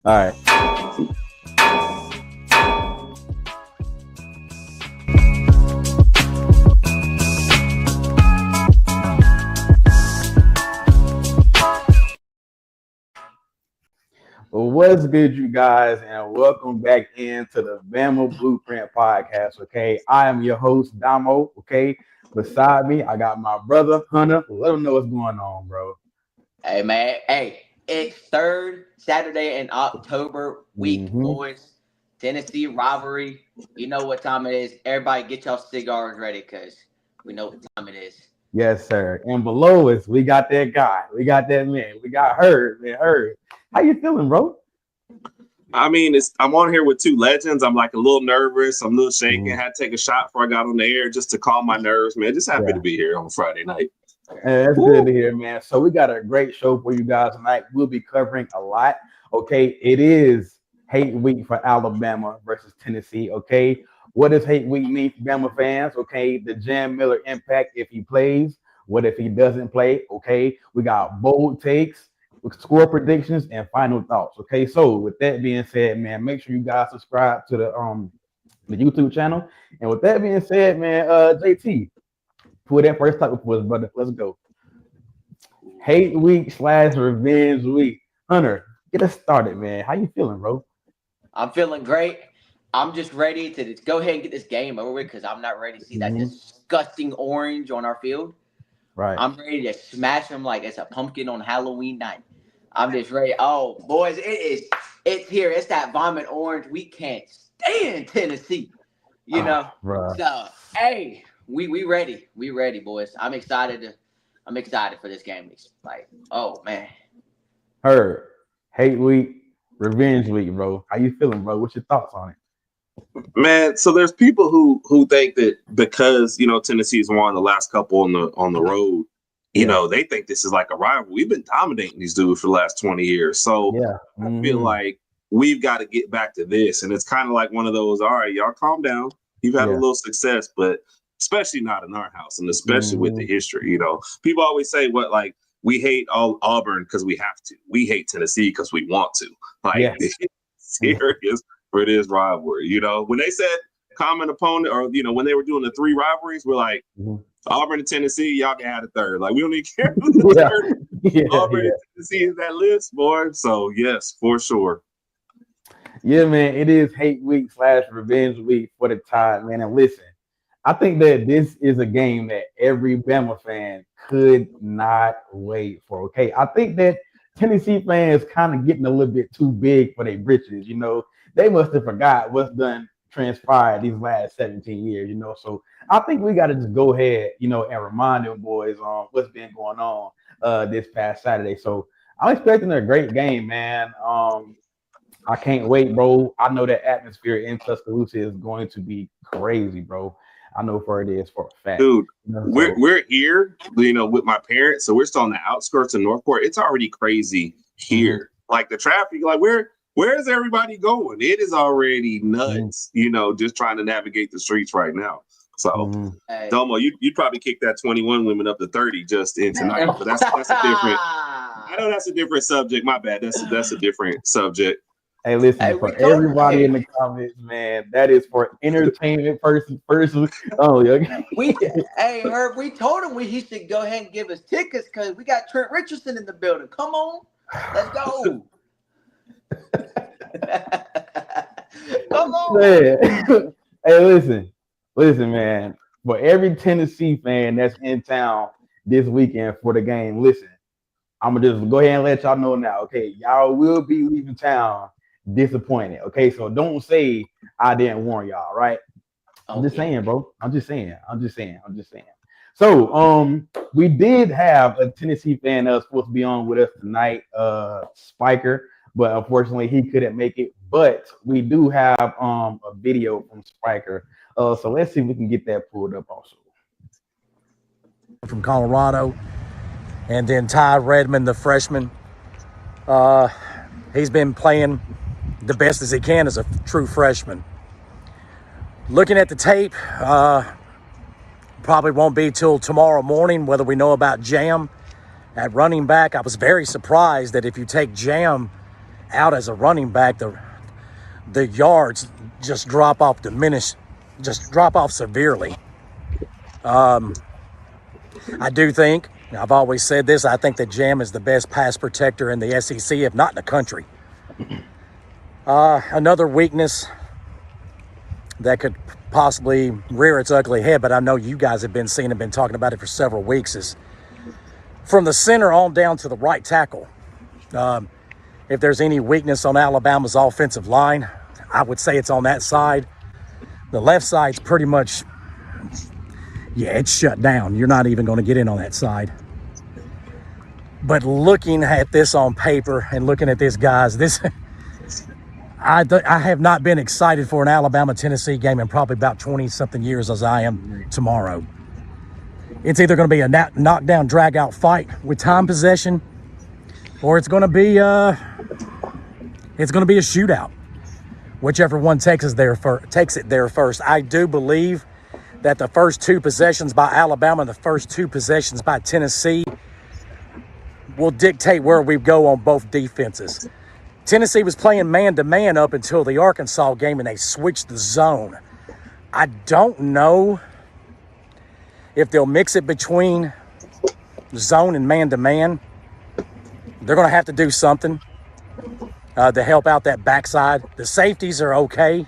All right. Well, what's good, you guys, and welcome back into the Bama BluePrint Podcast. Okay, I am your host, Domo. Okay, beside me, I got my brother Hunter. Let him know what's going on, bro. Hey man, hey, it's third Saturday in October week, Mm-hmm. boys. Tennessee rivalry. You know what time it is. Everybody get y'all cigars ready because we know what time it is. Yes, sir. And below us, we got that guy. We got that man. We got Heard. Man, Heard. How you feeling, bro? I mean, I'm on here with two legends. I'm like a little nervous. I'm a little shaking. Mm, Had to take a shot before I got on the air just to calm my nerves, man. Just happy to yeah. be here on Friday night. That's good Woo. to hear, man. So we got a great show for you guys tonight. We'll be covering a lot. Okay, it is hate week for Alabama versus Tennessee. Okay, what does hate week mean for Bama fans? Okay, the Jam Miller impact if he plays. What if he doesn't play? Okay, we got bold takes, score predictions, and final thoughts. Okay, so with that being said, man, make sure you guys subscribe to the YouTube channel. And with that being said, man, JT. Put that first topic for us, brother. Let's go. Hate week slash revenge week. Hunter, get us started, man. How you feeling, bro? I'm feeling great. I'm just ready to just go ahead and get this game over with because I'm not ready to see that Mm-hmm. disgusting orange on our field. Right. I'm ready to smash them like it's a pumpkin on Halloween night. I'm just ready. Oh, boys, it's here. It's that vomit orange. We can't stand Tennessee. You know. Bruh. So, hey, we ready. We ready, boys. I'm excited for this game. It's like, oh man. Heard. Hate week, revenge week, bro. How you feeling, bro? What's your thoughts on it? Man, so there's people who think that because Tennessee's won the last couple on the road, Yeah. they think this is like a rival. We've been dominating these dudes for the last 20 years. So Yeah. I feel like we've got to get back to this. And it's kind of like one of those, all right, y'all calm down. You've had a Yeah. little success, but especially not in our house, and especially with the Mhm. history. People always say we hate all Auburn because we have to. We hate Tennessee because we want to. Like, Yes. it's serious for this rivalry. When they said common opponent, or when they were doing the three rivalries, we're like, Mhm. Auburn and Tennessee, y'all can have a third. Like, we don't even care who the Yeah. third. Yeah. Auburn Yeah. and Tennessee is that list, boy. So yes, for sure. Yeah, man. It is hate week slash revenge week for the Tide, man. And listen, I think that this is a game that every Bama fan could not wait for. Okay, I think that Tennessee fans kind of getting a little bit too big for their britches. They must have forgot what's done transpired these last 17 years. So I think we got to just go ahead, and remind them boys on what's been going on this past Saturday. So I'm expecting a great game, man. I can't wait, bro. I know that atmosphere in Tuscaloosa is going to be crazy, bro. I know for it is for a fact. Dude, So we're here, with my parents, so we're still on the outskirts of Northport. It's already crazy here. Like the traffic, like where is everybody going? It is already nuts, just trying to navigate the streets right now. So Hey. Domo, you'd probably kick that 21 women up to 30 just in tonight. But that's a different. I know that's a different subject. My bad. That's a different subject. Hey, listen, Hey, for everybody in the comments, man, that is for entertainment person only. Okay? Hey, Herb, we told him he should go ahead and give us tickets because we got Trent Richardson in the building. Come on, let's go. Come on. Man. Hey, listen, man. For every Tennessee fan that's in town this weekend for the game, listen, I'm gonna just go ahead and let y'all know now. Okay, y'all will be leaving town disappointed. Okay, so don't say I didn't warn y'all, right? I'm just saying, bro. I'm just saying. So, we did have a Tennessee fan that was supposed to be on with us tonight, Spiker, but unfortunately he couldn't make it. But we do have a video from Spiker. So let's see if we can get that pulled up also. From Colorado, and then Ty Redmond, the freshman. He's been playing the best as he can as a true freshman. Looking at the tape, probably won't be till tomorrow morning whether we know about Jam at running back. I was very surprised that if you take Jam out as a running back, the yards just drop off severely. I do think, I've always said this, I think that Jam is the best pass protector in the SEC, if not in the country. Another weakness that could possibly rear its ugly head, but I know you guys have been seeing and been talking about it for several weeks, is from the center on down to the right tackle. If there's any weakness on Alabama's offensive line, I would say it's on that side. The left side's pretty much, it's shut down. You're not even going to get in on that side. But looking at this on paper and looking at this, guys, I have not been excited for an Alabama-Tennessee game in probably about 20-something years as I am tomorrow. It's either going to be a knockdown, drag-out fight with time possession, or it's going to be a shootout. Whichever one takes it there first. I do believe that the first two possessions by Alabama and the first two possessions by Tennessee will dictate where we go on both defenses. Tennessee was playing man-to-man up until the Arkansas game, and they switched the zone. I don't know if they'll mix it between zone and man-to-man. They're going to have to do something to help out that backside. The safeties are okay,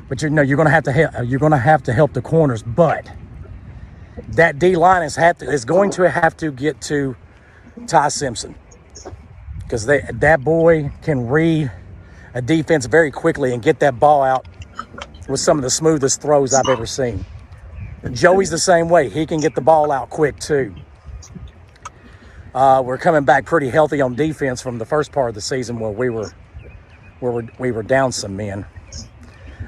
but you're going to have to help the corners. But that D line is going to have to get to Ty Simpson, because that boy can read a defense very quickly and get that ball out with some of the smoothest throws I've ever seen. Joey's the same way. He can get the ball out quick too. We're coming back pretty healthy on defense from the first part of the season where we were down some men.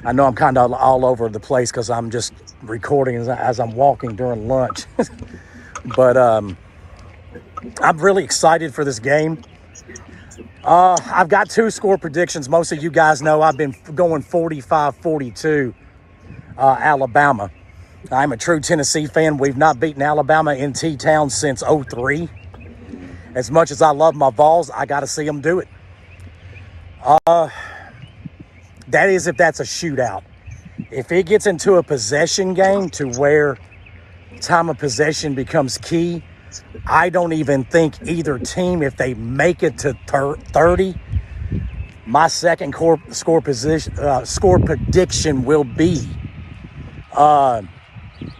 I know I'm kind of all over the place because I'm just recording as I'm walking during lunch. But I'm really excited for this game. I've got two score predictions. Most of you guys know I've been going 45-42 Alabama. I'm a true Tennessee fan. We've not beaten Alabama in T-Town since 2003. As much as I love my Vols, I got to see them do it. That is if that's a shootout. If it gets into a possession game to where time of possession becomes key, I don't even think either team, if they make it to 30, my second score prediction will be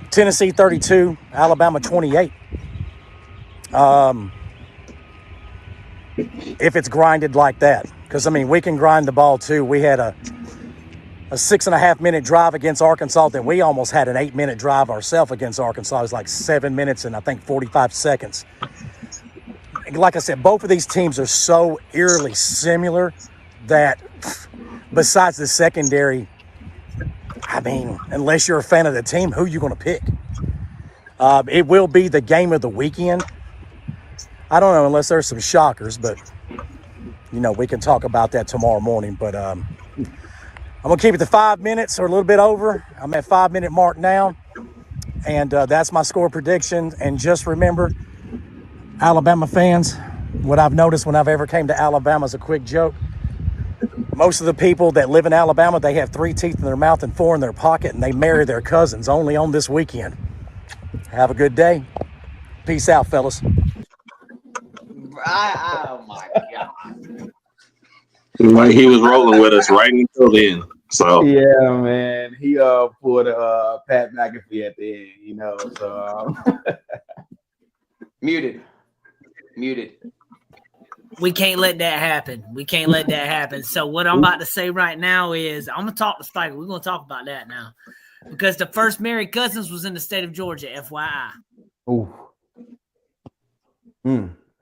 Tennessee 32, Alabama 28. If it's grinded like that. Because, we can grind the ball too. We had a 6.5-minute drive against Arkansas, then we almost had an 8-minute drive ourselves against Arkansas. It was like 7 minutes and I think 45 seconds. Like I said, both of these teams are so eerily similar that besides the secondary, unless you're a fan of the team, who are you going to pick? It will be the game of the weekend. I don't know, unless there's some shockers, but, we can talk about that tomorrow morning. But I'm going to keep it to 5 minutes or a little bit over. I'm at 5-minute mark now. And that's my score prediction. And just remember, Alabama fans, what I've noticed when I've ever came to Alabama is a quick joke. Most of the people that live in Alabama, they have 3 teeth in their mouth and 4 in their pocket, and they marry their cousins only on this weekend. Have a good day. Peace out, fellas. Oh my God. Like he was rolling with us right until then. So yeah, man, he pulled a Pat McAfee at the end, So muted. We can't let that happen. So what I'm about to say right now is I'm gonna talk to Spiker. We're gonna talk about that now, because the first married cousins was in the state of Georgia. FYI. Ooh.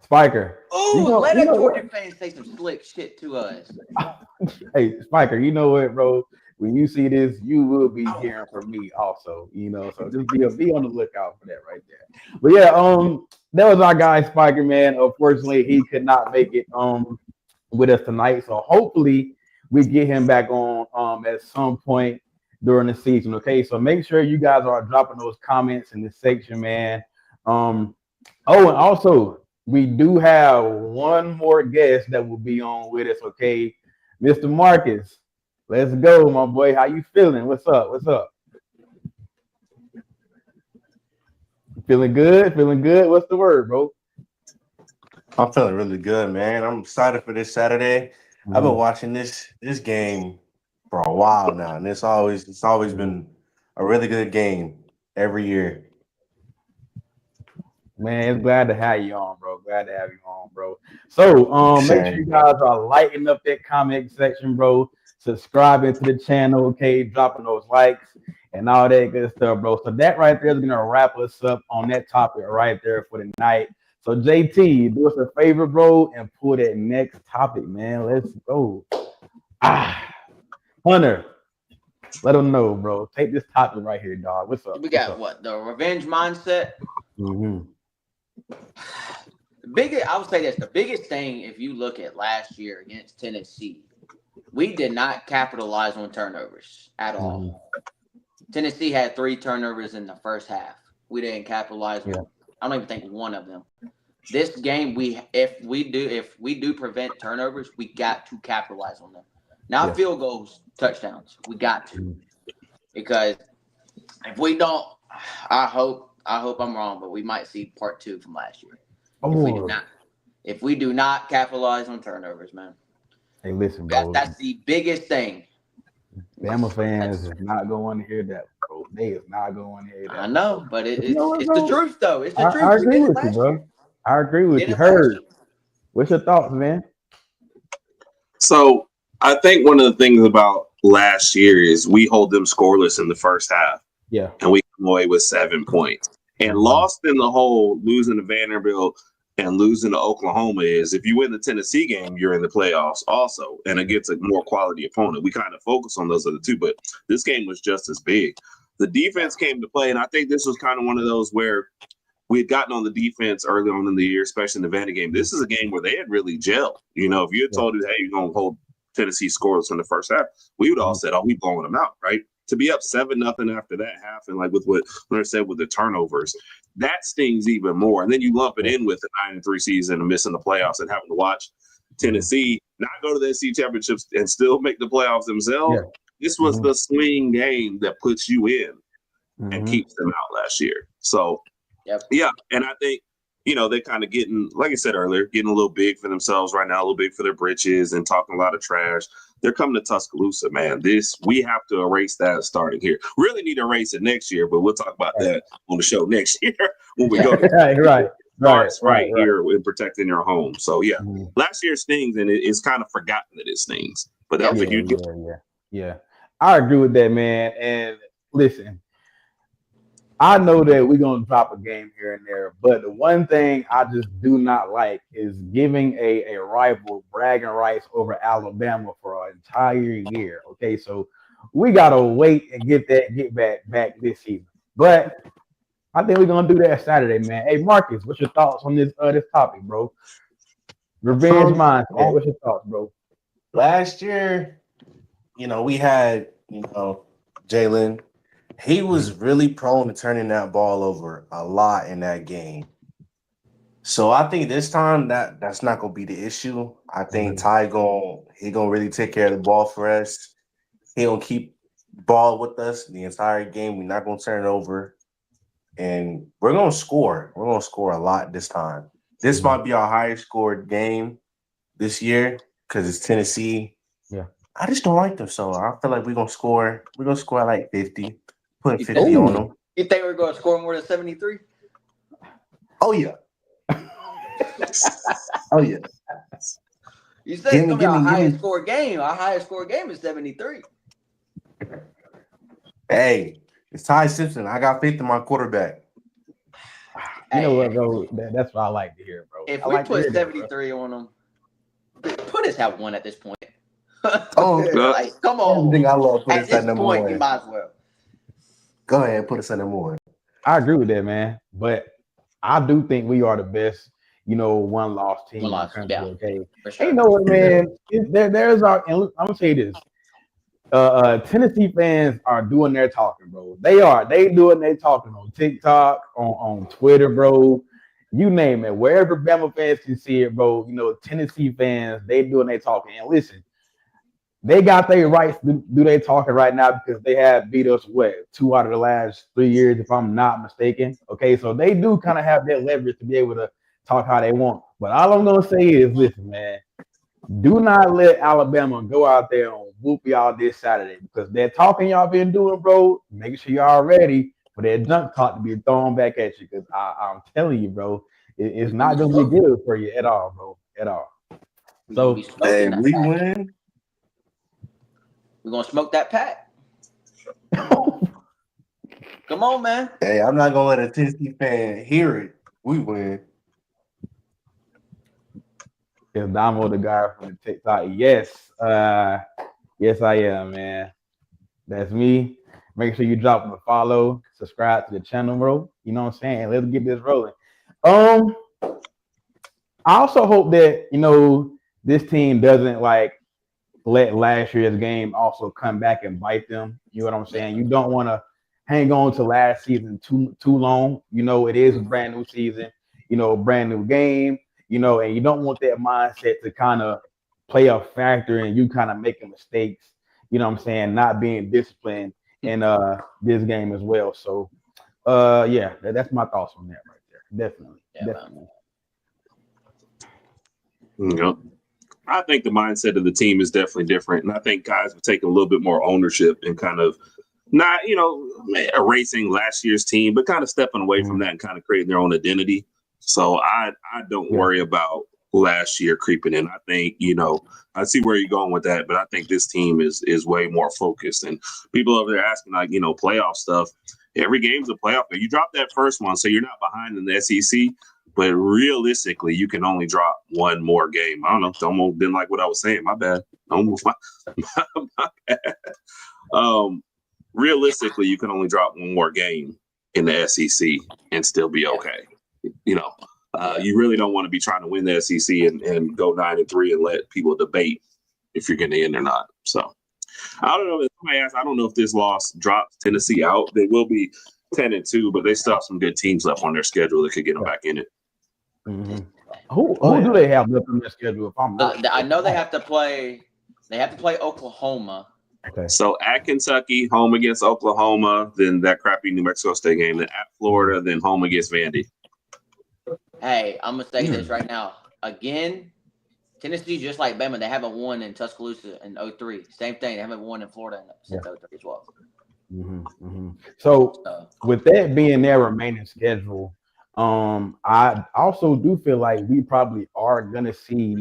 Spiker. Let a Georgia fan say some slick shit to us. Hey, Spiker, you know what, bro? When you see this, you will be hearing from me also, So just be on the lookout for that right there. But yeah, that was our guy Spiker, man. Unfortunately, he could not make it with us tonight. So hopefully we get him back on at some point during the season. Okay, so make sure you guys are dropping those comments in this section, man. And also, we do have one more guest that will be on with us. Okay, Mr. Marcus, let's go, my boy. How you feeling? What's up? What's up? Feeling good? Feeling good? What's the word, bro? I'm feeling really good, man. I'm excited for this Saturday. I've been watching this game for a while now, and it's always been a really good game every year. Man, it's glad to have you on, bro. Glad to have you on, bro. So, make sure you Same. guys are lighting up that comment section, bro. Subscribing to the channel, okay? Dropping those likes and all that good stuff, bro. So that right there is gonna wrap us up on that topic right there for the night. So JT, do us a favor, bro, and pull that next topic, man. Let's go. Hunter, let them know, bro. Take this topic right here, dog. What's up? We What's got up? what? The revenge mindset. Mm-hmm. I would say this. The biggest thing, if you look at last year against Tennessee, we did not capitalize on turnovers at all. Tennessee had 3 turnovers in the first half. We didn't capitalize on. I don't even think one of them. This game, if we do prevent turnovers, we got to capitalize on them. Not field goals, touchdowns. We got to, because if we don't, I hope I'm wrong, but we might see part 2 from last year. If we do not capitalize on turnovers, man. Hey, listen, bro. That's the biggest thing. Bama fans is not going to hear that, bro. They is not going to hear that. I know, but it's bro? the truth, though. It's the truth. I agree with you, bro. I agree with you. Heard. What's your thoughts, man? So I think one of the things about last year is we hold them scoreless in the first half. Yeah. And we come away with 7 points. And lost in the whole losing to Vanderbilt and losing to Oklahoma is if you win the Tennessee game, you're in the playoffs also, and against a more quality opponent. We kind of focus on those other two, but this game was just as big. The defense came to play, and I think this was kind of one of those where we had gotten on the defense early on in the year, especially in the Vandy game. This is a game where they had really gelled. You know, if you had told us, hey, you're going to hold Tennessee scoreless in the first half, we would all said, oh, we blowing them out, right? To be up 7-0 after that half, and like with what Leonard said with the turnovers, that stings even more. And then you lump it in with the 9-3 season and missing the playoffs and having to watch Tennessee not go to the SEC championships and still make the playoffs themselves. Yeah. This was the swing game that puts you in and keeps them out last year. So, yeah, and I think, you know, they're kind of getting, like I said earlier, getting a little big for themselves right now, a little big for their britches and talking a lot of trash. They're coming to Tuscaloosa, man. We have to erase that starting here. Really need to erase it next year, but we'll talk about that on the show next year when we go to right here in protecting your home. So, yeah, last year stings, and it's kind of forgotten that it stings. But that was a huge Yeah, I agree with that, man. And listen, I know that we're going to drop a game here and there, but the one thing I just do not like is giving a rival bragging rights over Alabama for an entire year. Okay, so we got to wait and get back this season. But I think we're going to do that Saturday, man. Hey, Marcus, what's your thoughts on this topic, bro? Revenge mindset. What's your thoughts, bro? Last year, you know, we had, you know, Jalen. He was really prone to turning that ball over a lot in that game. So I think this time that's not gonna be the issue. I think Ty gonna really take care of the ball for us. He gonna keep ball with us the entire game. We're not gonna turn it over, and we're gonna score. We're gonna score a lot this time. This might be our highest scored game this year because it's Tennessee. Yeah, I just don't like them, so I feel like we're gonna score. We're gonna score like 50. Put 50 on them. You think we're going to score more than 73? Oh, yeah. Oh, yeah. You said it's going to be our highest score game. Our highest score game is 73. Hey, it's Ty Simpson. I got faith in my quarterback. You know what, bro? That's what I like to hear, bro. If we put 73 on them, put us at 1 at this point. Like, come on. Everything I love, put us at at number point, 1. You might as well. Go ahead, put us at number 1. I agree with that, man. But I do think we are the best, you know, one-loss team in the country. Yeah, okay. For sure. Hey, you know what, man? There's our. And I'm gonna say this. Tennessee fans are doing their talking, bro. They are. They doing their talking on TikTok, on Twitter, bro. you name it. Wherever Bama fans can see it, bro. Tennessee fans, they doing they talking. And listen, they got their rights to do they talking right now because they have beat us 2 out of the last 3 years, if I'm not mistaken. Okay, so they do kind of have that leverage to be able to talk how they want. But all I'm gonna say is, listen, man, do not let Alabama go out there and whoop y'all this Saturday because that talking y'all been doing, bro. Make sure y'all ready for that junk talk to be thrown back at you because I'm telling you, bro, it's not gonna be good for you at all, bro, at all. So, hey, we win. We're gonna smoke that pack. Come on, man. Hey, I'm not gonna let a Tennessee fan hear it. We win. Is Domo the guy from the TikTok? Yes. Yes, I am, man. That's me. Make sure you drop them a follow, subscribe to the channel, bro. You know what I'm saying? Let's get this rolling. I also hope that, this team doesn't let last year's game also come back and bite them. You know what I'm saying? You don't want to hang on to last season too long. It is a brand new season, brand new game, and you don't want that mindset to kind of play a factor in you kind of making mistakes, not being disciplined in this game as well. So yeah, that's my thoughts on that right there. Definitely. Yep. I think the mindset of the team is definitely different. And I think guys have taken a little bit more ownership and kind of not, erasing last year's team, but kind of stepping away from that and kind of creating their own identity. So I don't worry about last year creeping in. I think, I see where you're going with that, but I think this team is way more focused. And people over there asking, playoff stuff. Every game's a playoff. You drop that first one, so you're not behind in the SEC. But realistically, you can only drop one more game. I don't know. Domo didn't like what I was saying. My bad. My bad. Realistically, you can only drop one more game in the SEC and still be okay. You really don't want to be trying to win the SEC and go 9-3 and let people debate if you're going to end or not. So I don't know. If somebody asked, I don't know if this loss drops Tennessee out. They will be 10-2, but they still have some good teams left on their schedule that could get them back in it. Mm-hmm. Who do they have left on their schedule? If I'm not, I know they have to play. They have to play Oklahoma. Okay. So at Kentucky, home against Oklahoma, then that crappy New Mexico State game, then at Florida, then home against Vandy. Hey, I'm gonna say this right now. Again, Tennessee, just like Bama, they haven't won in Tuscaloosa in 2003. Same thing. They haven't won in Florida since 2003 as well. So with that being their remaining schedule, I also do feel like we probably are gonna see,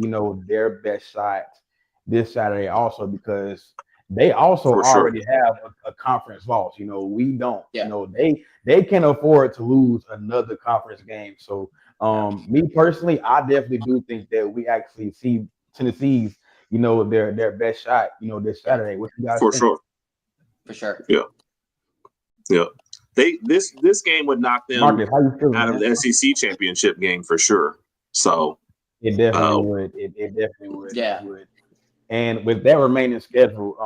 their best shots this Saturday also because they also already have a conference loss. We don't. They can afford to lose another conference game. So me personally, I definitely do think that we actually see Tennessee's, their best shot, this Saturday. What you guys think? For sure. Yeah. This game would knock them Marcus, how you feeling, out of the SEC championship game for sure. So it definitely would. It definitely would. Yeah. It would. And with that remaining schedule,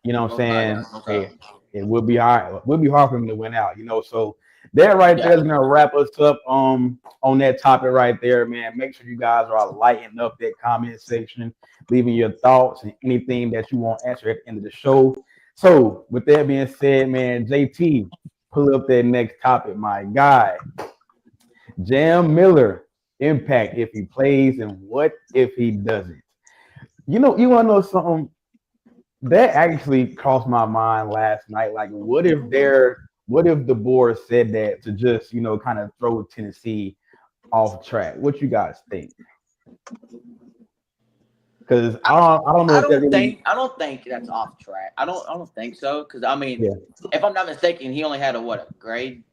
you know what I'm saying? Okay, it would be hard. It would be hard for them to win out, So that right there is gonna wrap us up on that topic right there, man. Make sure you guys are lighting up that comment section, leaving your thoughts and anything that you want answered at the end of the show. So with that being said, man, JT, pull up that next topic, my guy. Jam Miller, impact if he plays, and what if he doesn't? You want to know something? That actually crossed my mind last night. Like, what if the board said that to just, kind of throw Tennessee off track? What you guys think? Because I don't know. I don't think that's off track. I don't think so. Because if I'm not mistaken, he only had a grade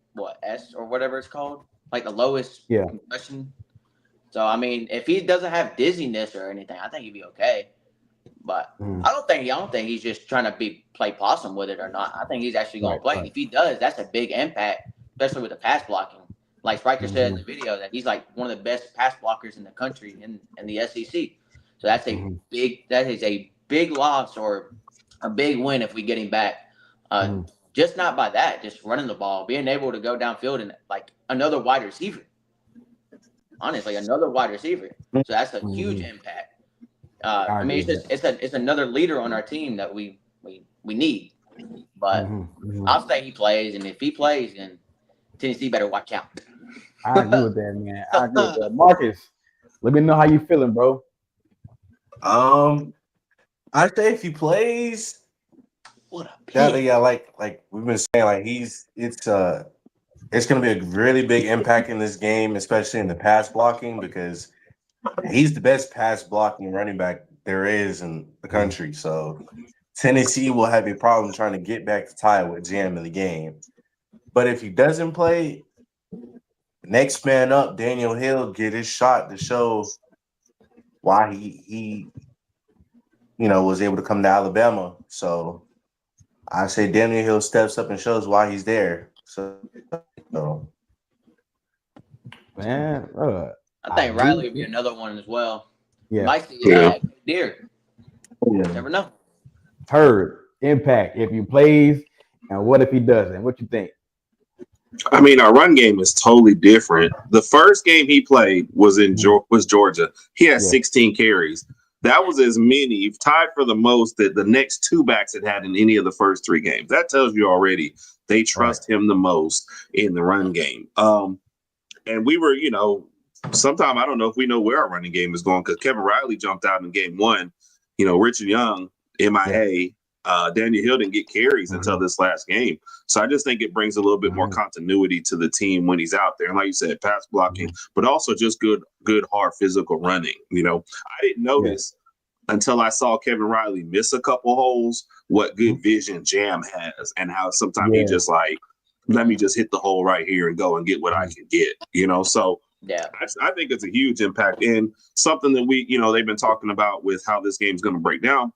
S or whatever it's called, like the lowest concussion. So if he doesn't have dizziness or anything, I think he'd be okay. But I don't think he's just trying to play possum with it or not. I think he's actually going to play. If he does, that's a big impact, especially with the pass blocking. Like Stryker said in the video, that he's like one of the best pass blockers in the country in the SEC. So that is a big loss or a big win if we get him back just not by that, just running the ball, being able to go downfield and like another wide receiver. Honestly, another wide receiver. So that's a huge impact. I mean, it's another leader on our team that we need. But I'll say he plays, and if he plays, then Tennessee better watch out. I agree with that, man. I agree with that. Marcus, let me know how you feeling, bro. I say if he plays, What a pick. yeah, like we've been saying, like it's gonna be a really big impact in this game, especially in the pass blocking, because he's the best pass blocking running back there is in the country. So Tennessee will have a problem trying to get back to tie with Jam in the game. But if he doesn't play, next man up, Daniel Hill, get his shot to show why he was able to come to Alabama. So I say Daniel Hill steps up and shows why he's there. So Man, I think Riley would be another one as well. Yeah. Might see deer. Never know. Heard impact if he plays, and what if he doesn't? What you think? I mean, our run game is totally different. The first game he played was Georgia. He had 16 carries. That was as many, tied for the most that the next two backs had in any of the first three games. That tells you already they trust him the most in the run game. And we were, sometime I don't know if we know where our running game is going, because Kevin Riley jumped out in game one. Richard Young, MIA. Daniel Hill didn't get carries until this last game. So I just think it brings a little bit more continuity to the team when he's out there. And like you said, pass blocking, but also just good, hard physical running. I didn't notice until I saw Kevin Riley miss a couple holes what good vision Jam has, and how sometimes he just like, let me just hit the hole right here and go and get what I can get, So I think it's a huge impact, and something that we, they've been talking about with how this game's going to break down.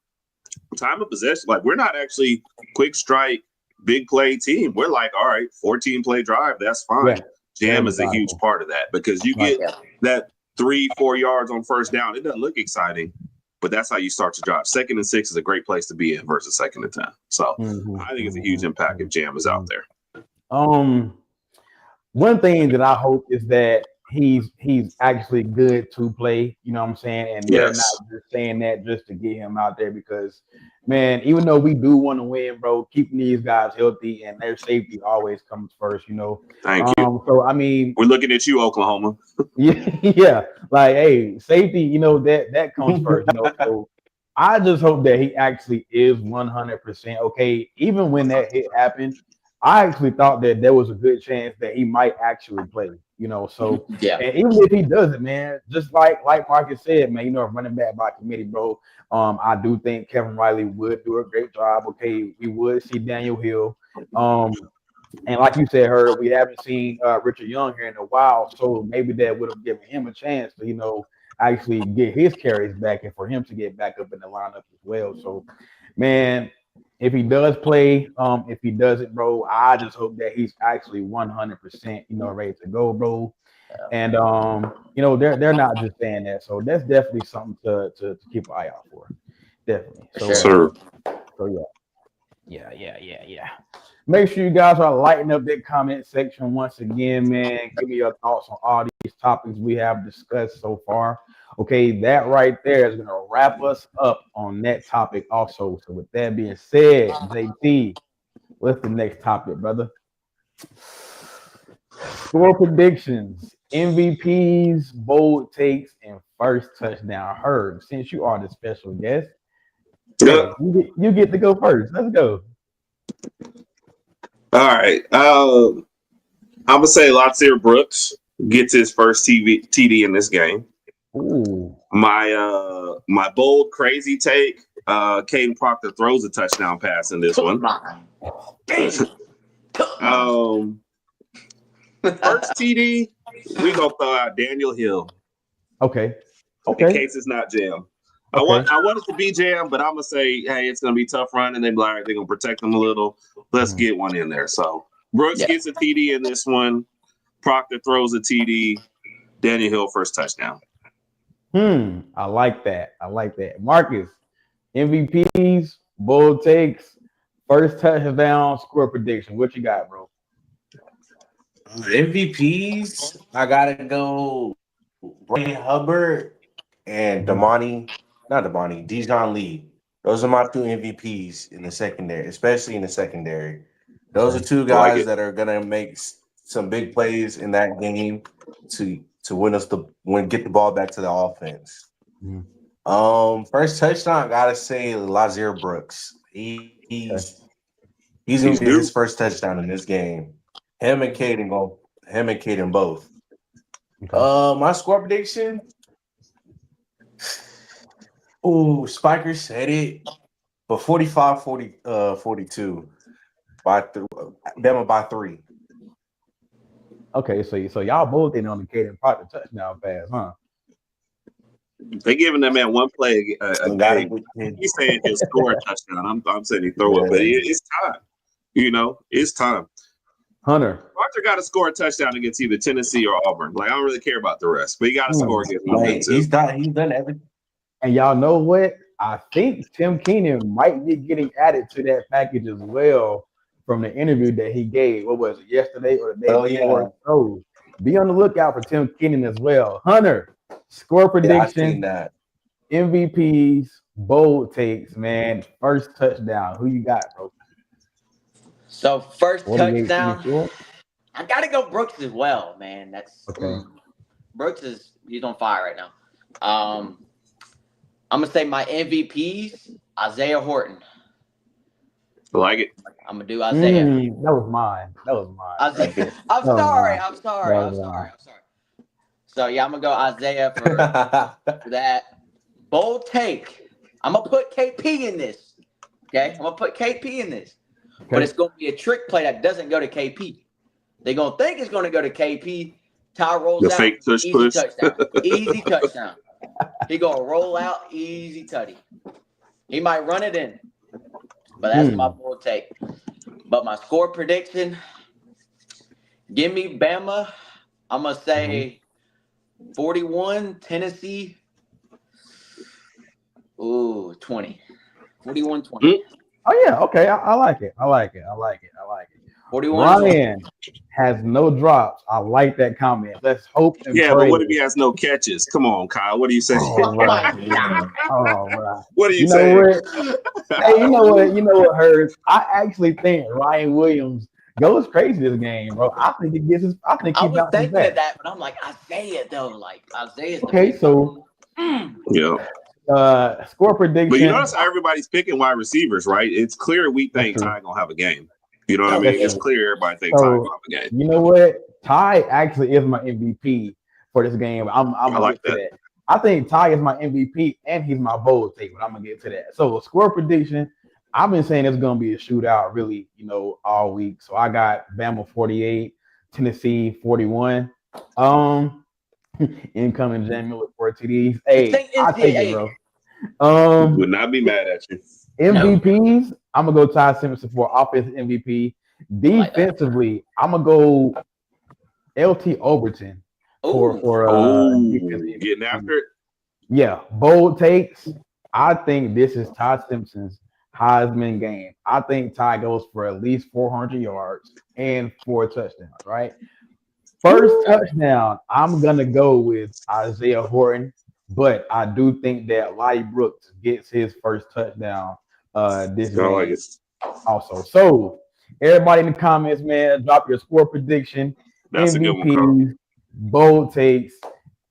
Time of possession, like we're not actually quick strike, big play team. We're like, all right, 14 play drive, that's fine. Yeah. Jam is a huge part of that, because you get that 3-4 yards on first down. It doesn't look exciting, but that's how you start to drive. 2nd and 6 is a great place to be in versus 2nd and 10. So I think it's a huge impact if Jam is out there. One thing that I hope is that he's actually good to play, you know what I'm saying? And they're not just saying that just to get him out there, because, man, even though we do want to win, bro, keeping these guys healthy and their safety always comes first, Thank you. So, I mean, we're looking at you, Oklahoma. yeah. Like, hey, safety, that comes first, So I just hope that he actually is 100% okay. Even when that hit happened, I actually thought that there was a good chance that he might actually play, So and even if he doesn't, man, just like Marcus said, man, running back by committee, bro. I do think Kevin Riley would do a great job. Okay, we would see Daniel Hill. And like you said, we haven't seen Richard Young here in a while, so maybe that would have given him a chance to, actually get his carries back and for him to get back up in the lineup as well. So, man, if he does play, if he doesn't, bro, I just hope that he's actually 100%, ready to go, bro. And they're not just saying that, so that's definitely something to keep an eye out for, definitely. So yeah. Make sure you guys are lighting up that comment section once again, man. Give me your thoughts on all these topics we have discussed so far. Okay, that right there is going to wrap us up on that topic also. So with that being said, JT, what's the next topic, brother? Score predictions, MVPs, bold takes, and first touchdown. Herb, since you are the special guest, you get to go first. Let's go. All right. I'm going to say Latsir Brooks gets his first TD in this game. Ooh. My bold, crazy take, Caden Proctor throws a touchdown pass in this one. First TD, we going to throw out Daniel Hill. Okay. In case it's not Jam. Okay. I want it to be Jam, but I'm going to say, hey, it's going to be tough run, and they're going to protect them a little. Let's get one in there. So Brooks gets a TD in this one. Proctor throws a TD. Daniel Hill first touchdown. I like that. Marcus, MVPs, bold takes, First touchdown score prediction. What you got, bro? MVPs, I gotta go Bray Hubbard and Dijon Lee. Those are my two MVPs in the secondary, especially in the secondary. Those are two guys that are gonna make some big plays in that game to get the ball back to the offense. First touchdown, I gotta say Lazier Brooks. He's gonna get his first touchdown in this game. Him and Caden both. Okay. My score prediction. Oh, Spiker said it, but 45-42 Bama by 3. Okay, so y'all both in on the Caden Proctor touchdown pass, huh? They giving that man one play a game. He's saying he'll score a touchdown. I'm saying he throw it, but it's time. It's time. Hunter. Arthur got to score a touchdown against either Tennessee or Auburn. Like, I don't really care about the rest, but he got to score against one of them too. He's done everything. And y'all know what? I think Tim Keenan might be getting added to that package as well from the interview that he gave. What was it, yesterday or the day before? Yeah. So be on the lookout for Tim Keenan as well. Hunter, score prediction, MVPs, bold takes, man. First touchdown. Who you got, bro? So first touchdown, I gotta go Brooks as well, man. That's okay. Brooks he's on fire right now. I'm gonna say my MVPs, Isaiah Horton. I like it. I'm gonna do Isaiah. That was mine. Isaiah. I'm sorry. So yeah, I'm gonna go Isaiah for that. Bold take. I'm gonna put KP in this. Okay, I'm gonna put KP in this. Okay. But it's going to be a trick play that doesn't go to KP. They're going to think it's going to go to KP. Ty rolls out. Fake push. Touchdown. Easy touchdown. He going to roll out. Easy tutty. He might run it in. But that's my bold take. But my score prediction, give me Bama. I'm going to say 41, Tennessee. 20. 41-20. Oh yeah, okay. I like it. 41. Ryan has no drops. I like that comment. Let's hope. And pray. But what if he has no catches? Come on, Kyle. What are you saying? Right. What are you saying? Hey, you know what hurts? I actually think Ryan Williams goes crazy this game, bro. I think he gets his. I was thinking of that, but I'm like Isaiah though. Like Isaiah's okay. So yeah. Score prediction. But you notice how everybody's picking wide receivers, right? It's clear we think Ty gonna have a game. You know what I mean? It's clear everybody thinks Ty gonna have a game. You know what? Ty actually is my MVP for this game. I'm gonna get to that. I think Ty is my MVP and he's my bold take, but I'm gonna get to that. So score prediction. I've been saying it's gonna be a shootout, really, all week. So I got Bama 48, Tennessee 41. Incoming Jam Miller 4 TDs. Hey, I take it, bro. Would not be mad at you. MVPs, I'm gonna go Ty Simpson for offensive MVP. Defensively, I'm gonna go LT Overton for getting after it. Yeah, bold takes. I think this is Ty Simpson's Heisman game. I think Ty goes for at least 400 yards and 4 touchdowns. Right. First touchdown, I'm gonna go with Isaiah Horton. But I do think that Lottie Brooks gets his first touchdown this game like also. So everybody in the comments, man, drop your score prediction, That's MVPs, bold takes,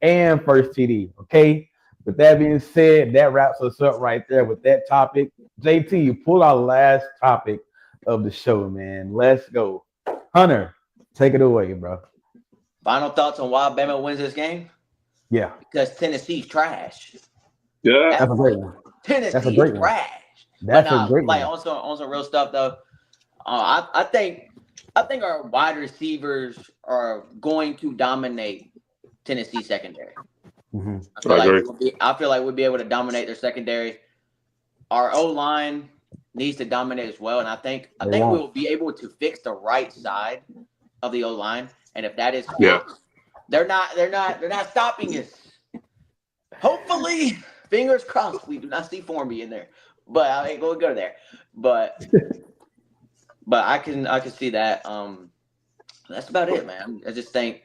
and first TD. Okay. With that being said, that wraps us up right there with that topic. JT, you pull our last topic of the show, man. Let's go. Hunter, take it away, bro. Final thoughts on why Bama wins this game? Yeah. Because Tennessee's trash. Yeah. That's a great one. Tennessee's trash. That's a great one. On some real stuff, though, I think our wide receivers are going to dominate Tennessee secondary. Mm-hmm. I feel like we'll be able to dominate their secondary. Our O-line needs to dominate as well, and I think we will be able to fix the right side of the O-line. And if that is they're not stopping us. Hopefully, fingers crossed, we do not see Formby in there. But I ain't gonna go there. But But I can see that. That's about it, man. I just think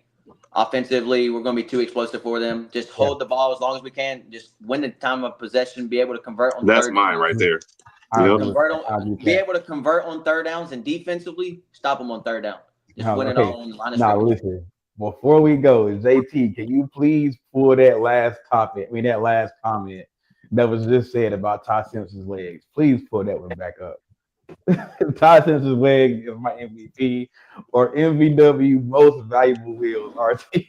offensively we're going to be too explosive for them. Just hold the ball as long as we can. Just win the time of possession. Be able to convert on. That's third mine downs. right there. Be able to convert on third downs, and defensively stop them on third down. Just win it all on the line of scrimmage. Listen. Before we go, JT, can you please pull that last that last comment that was just said about Ty Simpson's legs? Please pull that one back up. Ty Simpson's leg is my MVP or MVW most valuable wheels RT.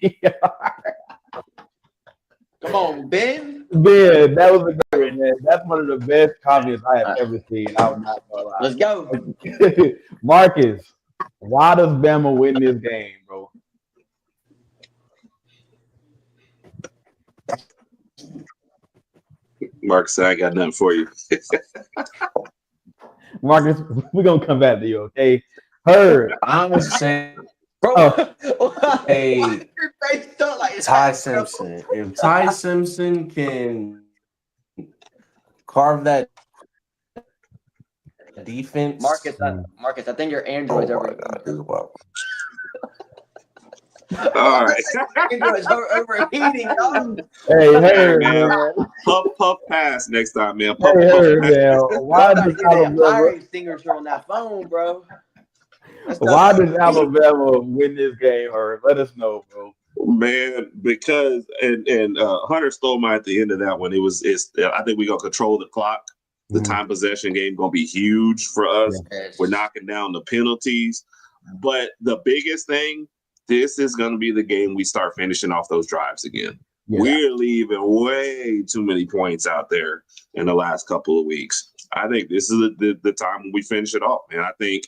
Come on, Ben. Ben, that was a great one, man. That's one of the best comments I have ever seen. I would not gonna lie. Let's go. Marcus, why does Bama win this game, bro? Marcus, I ain't got nothing for you. Marcus, we're gonna come back to you, okay? Heard. I'm gonna say, Bro, hey, Ty Simpson. If Ty Simpson can carve that defense, Marcus, I think your Android's over. All right. Android's overheating. Dog. Hey, Heard, man. man. Puff pass next time, man. Hey, Heard, man. Why does fire extinguisher on that phone, bro? Why does Alabama win this game, Heard? Let us know, bro. Man, because and Hunter stole mine at the end of that one. I think we're gonna control the clock. The time possession game gonna be huge for us. Yes. We're knocking down the penalties. But the biggest thing, this is gonna be the game we start finishing off those drives again. Yeah. We're leaving way too many points out there in the last couple of weeks. I think this is the time when we finish it off. And I think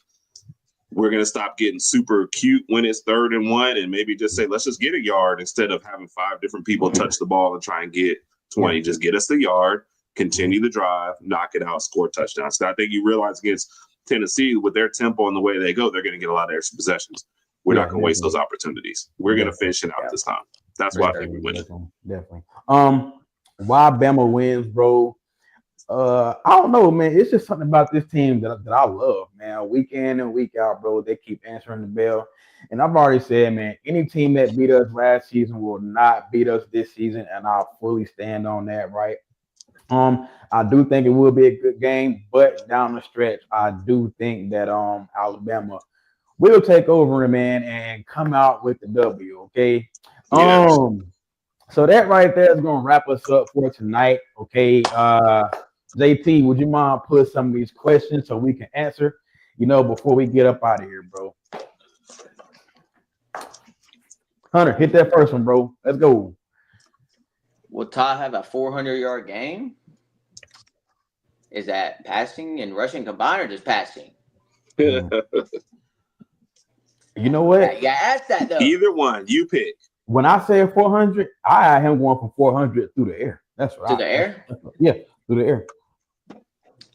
we're going to stop getting super cute when it's 3rd and 1 and maybe just say, let's just get a yard instead of having 5 different people touch the ball and try and get 20. Just get us the yard, continue the drive, knock it out, score touchdowns. So I think you realize against Tennessee, with their tempo and the way they go, they're going to get a lot of extra possessions. We're not going to waste those opportunities. We're going to finish it out this time. That's why I think we win it. Definitely. Why Bama wins, bro? I don't know, man. It's just something about this team that I love, man. Week in and week out, bro. They keep answering the bell. And I've already said, man, any team that beat us last season will not beat us this season, and I'll fully stand on that, right? I do think it will be a good game, but down the stretch, I do think that Alabama will take over, man, and come out with the W, okay? Yes. So that right there is gonna wrap us up for tonight, okay? JT, would you mind put some of these questions so we can answer, before we get up out of here, bro? Hunter, hit that first one, bro. Let's go. Will Ty have a 400-yard game? Is that passing and rushing combined or just passing? You know what? Yeah, ask that though. Either one, you pick. When I say 400, I had him going from 400 through the air. That's right. To the air? Yeah, through the air.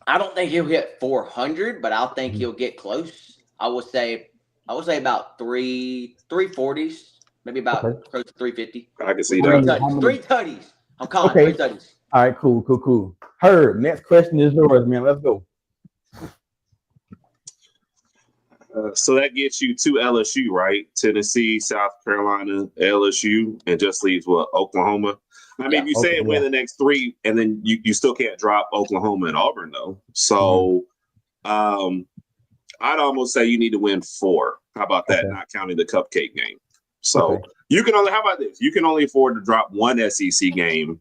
I don't think he'll hit 400, but I'll think he'll get close. I would say about 340s, maybe about close to 350. I can see that. Three tutties. I'm calling 3 tutties. All right, cool. Heard. Next question is yours, man. Let's go. So that gets you to LSU, right? Tennessee, South Carolina, LSU, and just leaves Oklahoma. I mean, you say win the next 3, and then you still can't drop Oklahoma and Auburn, though. So I'd almost say you need to win 4. How about that? Not counting the cupcake game. So you can only. How about this? You can only afford to drop 1 SEC game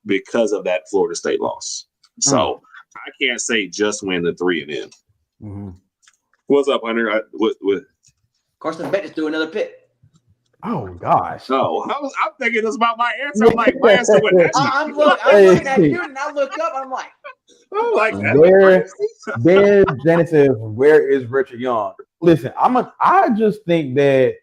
because of that Florida State loss. So I can't say just win the 3 and in. Mm-hmm. What's up, Hunter? Of course, I bet it's do another pick. Oh gosh. No, I'm thinking this about my answer. I'm like, my answer went that. I'm looking at you, and I look up. I'm like, Ben Janet says, "Where is Richard Young?" Listen, I just think that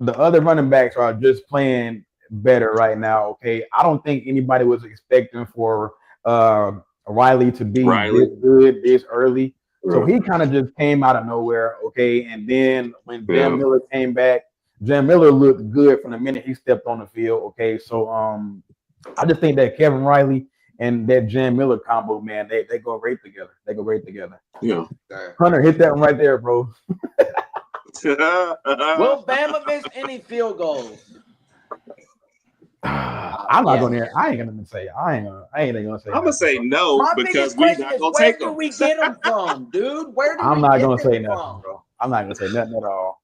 the other running backs are just playing better right now. Okay, I don't think anybody was expecting for Riley to be this good this early. So he kind of just came out of nowhere, okay? And then when Jam Miller came back, Jam Miller looked good from the minute he stepped on the field, okay? So I just think that Kevin Riley and that Jan Miller combo, man, they go great together. They go great together. Yeah. Hunter, hit that one right there, bro. Will Bama miss any field goals? I'm not going there. I ain't gonna say. I ain't gonna say. I'm gonna say no My because biggest we question not is gonna where take do them. we get them from, dude? Where do I'm we not get gonna them say nothing, from? bro. I'm not gonna say nothing at all.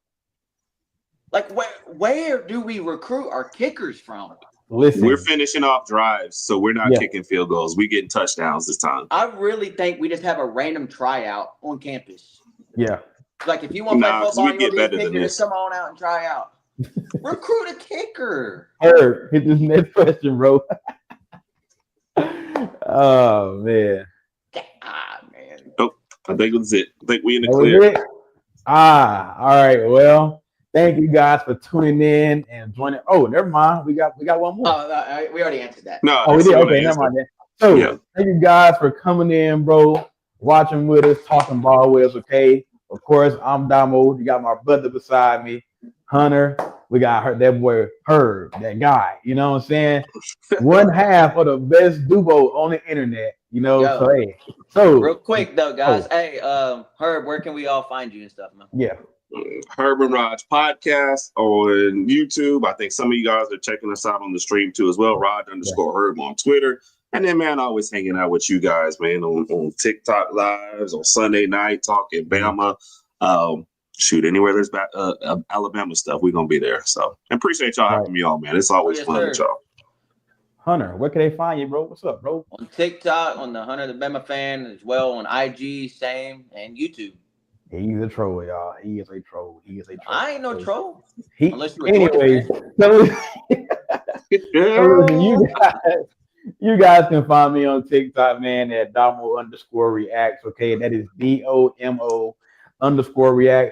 Like where do we recruit our kickers from? Listen, We're finishing off drives, so we're not Yeah. kicking field goals. We getting touchdowns this time. I really think we just have a random tryout on campus. yeah. Like if you want to Nah, play 'cause football, we you want get to be a better than kicker, this. just come on out and try out. Recruit a kicker. Herb, hit this next question, bro. Oh man. Man. I think that's it. I think we in the That was clear. it? All right. Well, thank you guys for tuning in and joining. Oh, never mind. We got one more. We already answered that. No, Oh, we that's did. the Okay, answer. never mind then. So, Yeah. thank you guys for coming in, bro. Watching with us, talking ball with us. Okay. Of course, I'm Domo. You got my brother beside me, Hunter. We got that boy Herb, that guy. You know what I'm saying? One half of the best duo on the internet. You know. Yo. So hey. So Real quick though, guys. Hey, Herb, where can we all find you and stuff, man? yeah. Herb and Raj podcast on YouTube. I think some of you guys are checking us out on the stream too as well. Rod_Herb on Twitter. And then, man, always hanging out with you guys, man, on TikTok lives, on Sunday night, talking Bama. Anywhere there's Alabama stuff, we're going to be there. So, I appreciate y'all having me on, man. It's always fun with y'all. Hunter, where can they find you, bro? What's up, bro? On TikTok, on the Hunter the Bama fan, as well on IG, same, and YouTube. He's a troll, y'all. He is a troll. I ain't no troll. He, Unless you're a anyways, Georgia you guys can find me on TikTok, man, at Domo_reacts. Okay, that is DOMO_reacts.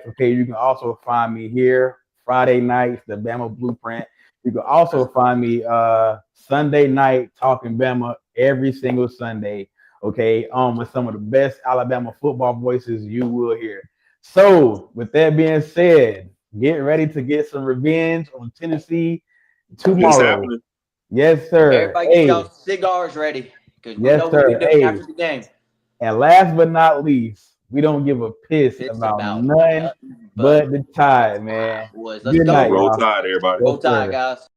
Okay, you can also find me here Friday nights, the Bama BluePrint. You can also find me Sunday night talking Bama every single Sunday. Okay, with some of the best Alabama football voices you will hear. So, with that being said, get ready to get some revenge on Tennessee tomorrow. Yes, sir. Everybody get y'all cigars ready. Because we know what we're doing after the game. And last but not least, we don't give a piss about none but the Tide, man. Let's Good go. night, Roll y'all. Tide, everybody. Roll Tide, guys.